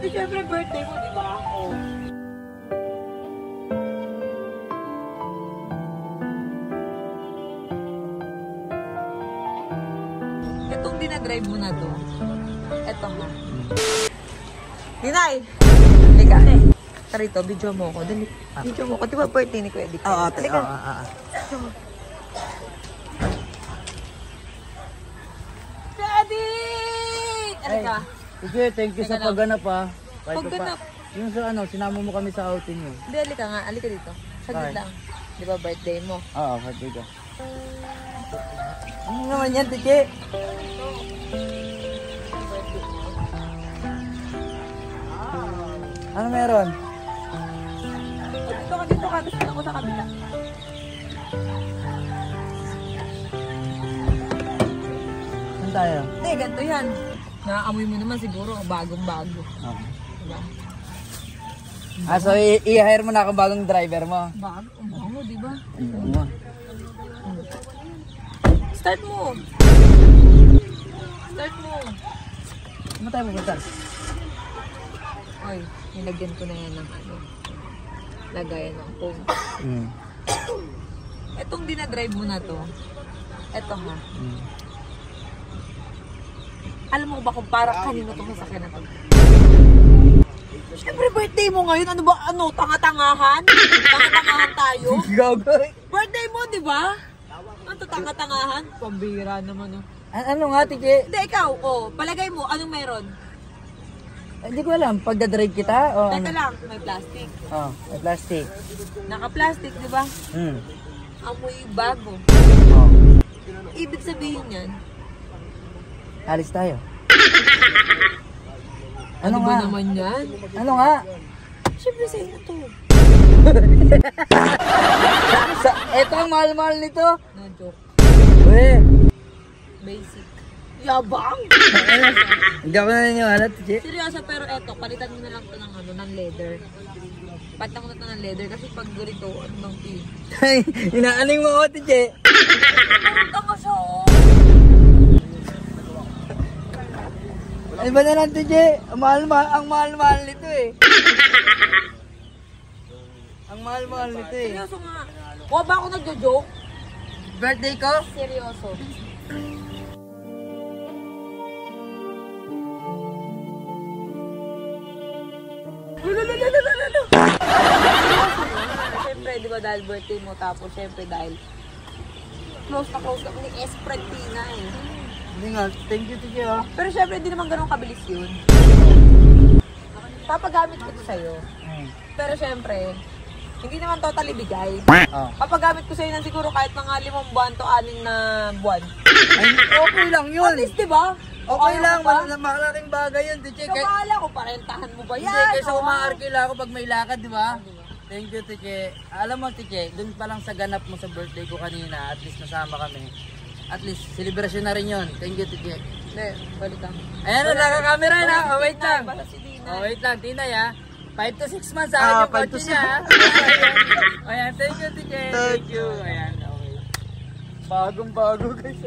Eh, syempre birthday mo, di ba? Oh. Itong dinadrive mo na to. Eto nga. Ninay! Liga. Tarito, video mo ako. Dali. Video mo ako. Di ba birthday ni Kuya Dick? Oo, ate. Liga. Kuya Dick! Ano ka? Sige, thank you sa pagganap ha. Pagganap? Yung sa ano, sinama mo kami sa outing yun. Hindi, alika nga. Alika dito. Saglit lang. Di ba birthday mo? Oo, birthday ka. Ano naman yan, Tike? Ano meron? Dito ka. Gusto ako sa kabila. Saan tayo? Hindi, ganito yan. Nakaamoy mo naman siguro. Bagong-bago. Okay. Diba? So i-hire mo na akong bagong driver mo? Bago? Ang bango, diba? Oo. Start mo. Start mo. Ano tayo pupunta? Ay, nilagyan ko na yan ng ano. Lagayan ng phone. Etong dinadrive mo na to. Eto nga. Alam mo ba kung para kanino itong sasakyan na to? Siyempre birthday mo ngayon. Ano ba? Ano? Tanga-tangahan? Tanga-tangahan tayo? Gagawin. Birthday mo, di ba? Ano to, tanga-tangahan? Pambira naman, oh. Ano nga, Tike? Hindi, ikaw, oh. Palagay mo, anong meron? Hindi ko alam. Pagdadrive kita? O Teka ano? lang, may plastic. Oh, may plastic. Naka-plastic, di ba? Hmm. Amoy bago. Oh. Ibig sabihin yan, Alis tayo. ano Ano ba nga? naman yan? Ano nga? Siyempre sa'yo na to. Ito ang mahal-mahal nito. No joke. Uy. Basic. Yabang! Hindi ako naniniwala, Tike. Seryoso, pero eto, palitan mo na lang to ng ano, ng leather. Palitan mo na to ng leather kasi pag ganito, ano bang fee? Inaaling mo ako, Tike. Tama siya, oh! Ay ba na lang, Tike? Ang mahal-mahal nito eh. Ang mahal-mahal nito eh. Seryoso nga. Huwag ba ako nagjo-joke? Birthday ko? Seryoso. Siyempre, di ba dahil birthday mo, tapos siyempre dahil close na close ka ni Espred Tina eh. Hindi nga, thank you, Tike ah. Pero siyempre, hindi naman ganun kabilis yun. Papagamit ko ito sa'yo. Pero siyempre, hindi naman totally bigay. Oh. Papagamit ko sa'yo ng siguro kahit mga 5 buwan to 6 na buwan. Ay, okay lang yun. At least, di ba? Okay lang, ba? malaking bagay yun, Tike. So, bahala ko, parentahan mo ba yan? Hindi, kaysa Oo. umaarkila ako pag may lakad, di ba? Thank you, Tike. Alam mo, Tike, dun pa lang sa ganap mo sa birthday ko kanina, at least nasama kami. At least, celebration na rin yun. Thank you, Tike. Hindi, balik lang. Ayan na, nakakamera na. Oh, wait lang. Basta si Dina. Oh, wait lang, Tinay ha. 5 to 6 months sa akin yung kotse niya ha. Ayan, thank you, Tike. Thank you. Ayan, okay. Bagong-bago guys.